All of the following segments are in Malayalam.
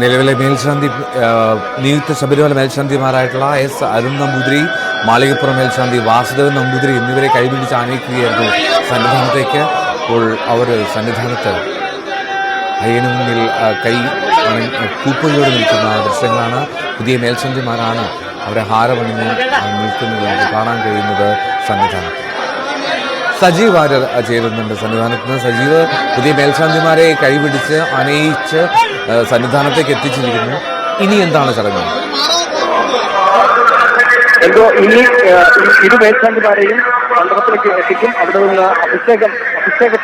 നിലവിലെ മേൽശാന്തി നിയുക്ത ശബരിമല മേൽശാന്തിമാരായിട്ടുള്ള എസ് അരുൺ നമ്പൂതിരി, മാളികപ്പുറം മേൽശാന്തി വാസുദേവൻ നമ്പൂതിരി എന്നിവരെ കൈപിടിച്ച് ആനയിക്കുകയായിരുന്നു സന്നിധാനത്തേക്ക്. അപ്പോൾ അവർ സന്നിധാനത്ത് അയ്യന് മുന്നിൽ കൂപ്പുകളോട് നിൽക്കുന്ന ദൃശ്യങ്ങളാണ്. പുതിയ മേൽശാന്തിമാരാണ് അവരെ ഹാരമണിഞ്ഞ് നിൽക്കുന്നത് കാണാൻ കഴിയുന്നത്. സന്നിധാനത്ത് സജീവ് വാര്യർ ചേരുന്നുണ്ട്. സന്നിധാനത്ത് നിന്ന് സജീവ്, പുതിയ മേൽശാന്തിമാരെ കൈപിടിച്ച് ആനയിച്ച് സന്നിധാനത്തേക്ക് എത്തിച്ചിരിക്കുന്നു. ഇനി എന്താണ് ചടങ്ങ്? ഇനി ഇരു മേൽശാന്തിമാരെയും മണ്ഡപത്തിലേക്ക് എത്തിക്കും. അവിടെ നിന്ന് അഭിഷേക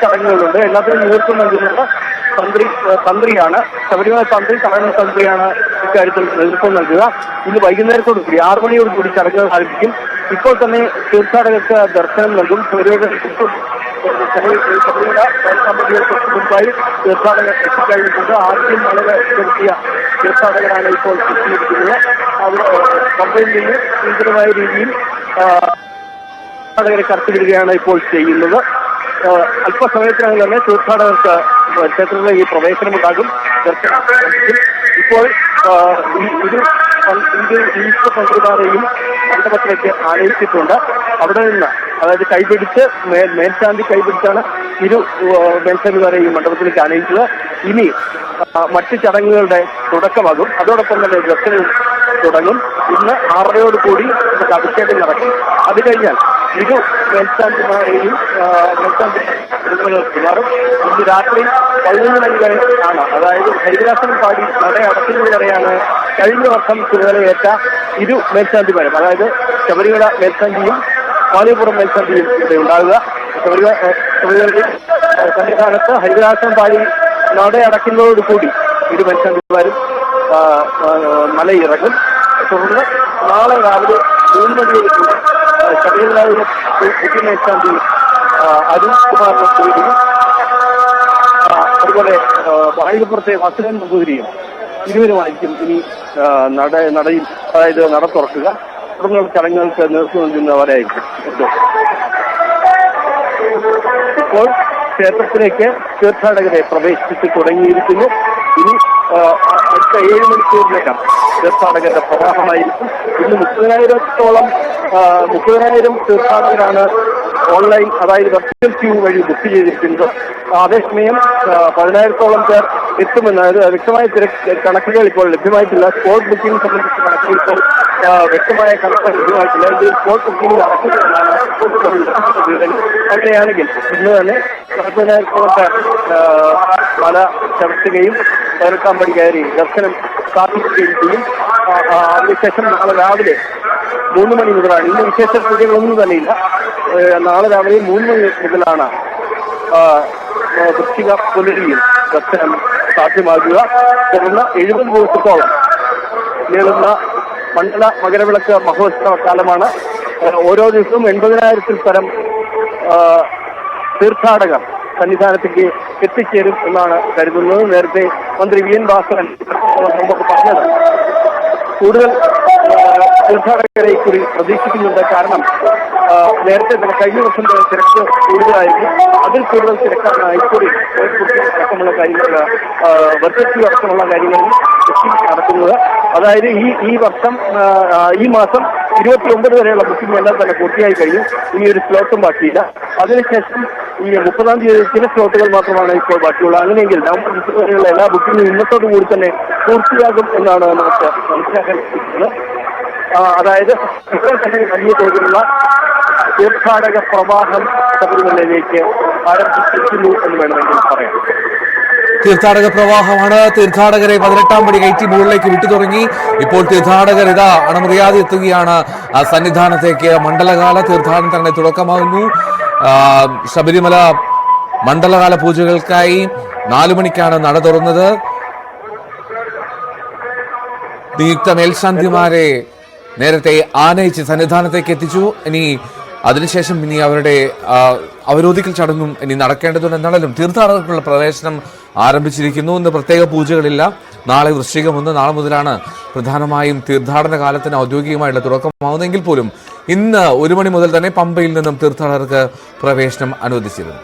ചടങ്ങുകളുണ്ട്. എല്ലാത്തിനും നേതൃത്വം നൽകുന്നത് തന്ത്രിയാണ്. ശബരിമല തന്ത്രി, തമിഴ്നാട് തന്ത്രിയാണ് ഇക്കാര്യത്തിൽ നേതൃത്വം നൽകുക. ഇന്ന് വൈകുന്നേരത്തോടു കൂടി 6 മണിയോട് കൂടി ചടങ്ങുകൾ ആരംഭിക്കും. ഇപ്പോൾ തന്നെ തീർത്ഥാടകർക്ക് ദർശനം നൽകും. ശബരിമല മുൻപായി തീർത്ഥാടകർ എത്തിക്കഴിഞ്ഞിട്ടുണ്ട്. ആദ്യം വളരെ ചെറുക്കിയ തീർത്ഥാടകരാണ് ഇപ്പോൾ എത്തിയിരിക്കുന്നത്. അവർ പമ്പയിൽ നിന്ന് സുന്ദരമായ രീതിയിൽ തീർത്ഥാടകരെ കടത്തിവിടുകയാണ് ഇപ്പോൾ ചെയ്യുന്നത്. അല്പസമയത്തിനകം തന്നെ തീർത്ഥാടകർക്ക് ക്ഷേത്രത്തിലെ ഈ പ്രവേശനമുണ്ടാകും. ഇപ്പോൾ ഈശ്വര പന്ത്രമാരെയും മണ്ഡപത്തിലേക്ക് ആനയിച്ചിട്ടുണ്ട്. അവിടെ നിന്ന് അതായത് കൈപിടിച്ച് മേൽശാന്തി കൈപിടിച്ചാണ് ഇരു മേൽശാന്തിമാരെയും മണ്ഡപത്തിലേക്ക് ആനയിച്ചത്. ഇനി മറ്റ് ചടങ്ങുകളുടെ തുടക്കമാകും. അതോടൊപ്പം തന്നെ ദർശനവും തുടങ്ങും. ഇന്ന് 6:30 കൂടി നമുക്ക് അഭിഷേകം നടക്കും. അത് കഴിഞ്ഞാൽ ഇരു മേൽശാന്തിമാരെയും മാറും. ഇന്ന് രാത്രി 11 മണി വരെ ആണ്, അതായത് ഹരിദാസനം പാടി നട അടയ്ക്കുന്നത് വരെയാണ് കഴിഞ്ഞ വർഷം ചുമതലയേറ്റ ഇരു മേൽശാന്തിമാരും, അതായത് ശബരിമല മേൽശാന്തിയും മാളികപ്പുറം മേൽശാന്തിയും ഇവിടെ ഉണ്ടാകുക. ശബരിമല സന്നിധാനത്ത് ഹരിദാസനം പാടി നട അടയ്ക്കുന്നതോടുകൂടി ഇരു മേൽശാന്തിമാരും മലയിറങ്ങും. തുടർന്ന് നാളെ രാവിലെ 3 മണിയോടുകൂടി ശബരിമലയിലെ പുതിയ മേൽശാന്തി അരുൺ കുമാറിനെ കൂടിയും അതുപോലെ മാളികപ്പുറത്തെ വാസുദേവൻ നമ്പൂതിരിയും ഇരുവരുമായിരിക്കും ഇനി നടയിൽ, അതായത് നട തുറക്കുക. തുടർന്നുള്ള ചടങ്ങുകൾക്ക് നേതൃത്വം നൽകുന്നവരായിരിക്കും. ഇപ്പോൾ ക്ഷേത്രത്തിലേക്ക് തീർത്ഥാടകരെ പ്രവേശിപ്പിച്ച് തുടങ്ങിയിരിക്കുന്നു. ഇനി അടുത്ത 7 മണിക്കൂറിലേക്കാം തീർത്ഥാടകരുടെ പ്രവാഹമായിരിക്കും. ഇന്ന് 30,000 തീർത്ഥാടകരാണ് ഓൺലൈൻ, അതായത് വെർച്വൽ ക്യൂ വഴി ബുക്ക് ചെയ്തിരിക്കുന്നത്. അതേസമയം 10,000-ഓളം പേർ എത്തുമെന്ന് വ്യക്തമായ കണക്കുകൾ ഇപ്പോൾ ലഭ്യമായിട്ടില്ല. സ്പോട്ട് ബുക്കിംഗ് സംബന്ധിച്ച കണക്കുകൾ ഇപ്പോൾ വ്യക്തമായ കണക്ക് ലഭ്യമായിട്ടില്ല. ഇത് സ്പോട്ട് ബുക്കിംഗ് നടക്കുകയാണ്. അങ്ങനെയാണെങ്കിൽ ഇന്ന് തന്നെ 40,000-ഓളം പേർ മല ചവിട്ടുകയും 18 പടി കയറി ദർശനം സ്ഥാപിക്കുകയും ചെയ്യും. അതിനുശേഷം നാളെ രാവിലെ 3 മണി മുതലാണ്, ഇന്ന് വിശേഷ പൂജകളൊന്നും തന്നെയില്ല, നാളെ രാവിലെ 3 മണി മുതലാണ് വൃശ്ചിക പുലരിയിൽ ദർശനം സാധ്യമാകുക. തുടർന്ന് 70 ദിവസത്തോളം നീളുന്ന മണ്ഡല മകരവിളക്ക് മഹോത്സവ കാലമാണ്. ഓരോ ദിവസവും 80,000-ൽ പരം തീർത്ഥാടകർ സന്നിധാനത്തേക്ക് എത്തിച്ചേരും എന്നാണ് കരുതുന്നത്. നേരത്തെ മന്ത്രി വി എൻ വാസവൻ നമുക്ക് പറഞ്ഞത് കൂടുതൽ തീർത്ഥാടകരെ കൂടി പ്രതീക്ഷിക്കുന്നുണ്ട്. കാരണം നേരത്തെ കഴിഞ്ഞ വർഷം തിരക്ക് കൂടുതലായിരുന്നു. അതിൽ കൂടുതൽ തിരക്കാണ് ഇക്കുറി അടക്കമുള്ള കാര്യങ്ങൾ, വെർച്വൽ അടക്കമുള്ള കാര്യങ്ങളിൽ ബുക്കിംഗ് നടക്കുന്നത്. അതായത് ഈ മാസം 29 വരെയുള്ള ബുക്കിംഗ് എല്ലാം തന്നെ പൂർത്തിയായി കഴിഞ്ഞു. ഇനി ഒരു സ്ലോട്ടും ബാക്കിയില്ല. അതിനുശേഷം ഈ 30-ാം തീയതി ചില സ്ലോട്ടുകൾ മാത്രമാണ് ഇപ്പോൾ ബാക്കിയുള്ളത്. അങ്ങനെയെങ്കിൽ നവംബർ 30 വരെയുള്ള എല്ലാ ബുക്കിംഗും ഇന്നത്തോടു കൂടി തന്നെ പൂർത്തിയാകും എന്നാണ് നമുക്ക് മനസ്സിലാക്കാൻ സാധിക്കുന്നത്. അതായത് ഇപ്പോൾ തന്നെ വലിയ തോതിലുള്ള തീർത്ഥാടക പ്രവാഹം ശബരിമലയിലേക്ക് ആരംഭിച്ചിരിക്കുന്നു എന്ന് വേണമെങ്കിൽ പറയാം. തീർത്ഥാടക പ്രവാഹമാണ്. തീർത്ഥാടകരെ 18-ാം പടി കയറ്റി മുകളിലേക്ക് വിട്ടു തുടങ്ങി. ഇപ്പോൾ തീർത്ഥാടകർ അണമുറിയാതെ എത്തുകയാണ് സന്നിധാനത്തേക്ക്. മണ്ഡലകാല തീർത്ഥാടനം തന്നെ തുടക്കമാകുന്നു. ശബരിമല മണ്ഡലകാല പൂജകൾക്കായി 4 മണിക്കാണ് നട തുറന്നത്. നിയുക്ത മേൽശാന്തിമാരെ നേരത്തെ ആനയിച്ച് സന്നിധാനത്തേക്ക് എത്തിച്ചു. ഇനി അതിനുശേഷം ഇനി അവരുടെ അവരോധിക്കൽ ചടങ്ങും ഇനി നടക്കേണ്ടതുണ്ട്. എന്നാലും തീർത്ഥാടകർക്കുള്ള പ്രവേശനം ആരംഭിച്ചിരിക്കുന്നു. ഇന്ന് പ്രത്യേക പൂജകളില്ല. നാളെ വൃശ്ചികം 1, നാളെ മുതലാണ് പ്രധാനമായും തീർത്ഥാടന കാലത്തിന് ഔദ്യോഗികമായിട്ടുള്ള തുടക്കമാവുന്നെങ്കിൽ പോലും ഇന്ന് 1 മണി മുതൽ തന്നെ പമ്പയിൽ നിന്നും തീർത്ഥാടകർക്ക് പ്രവേശനം അനുവദിച്ചിരുന്നു.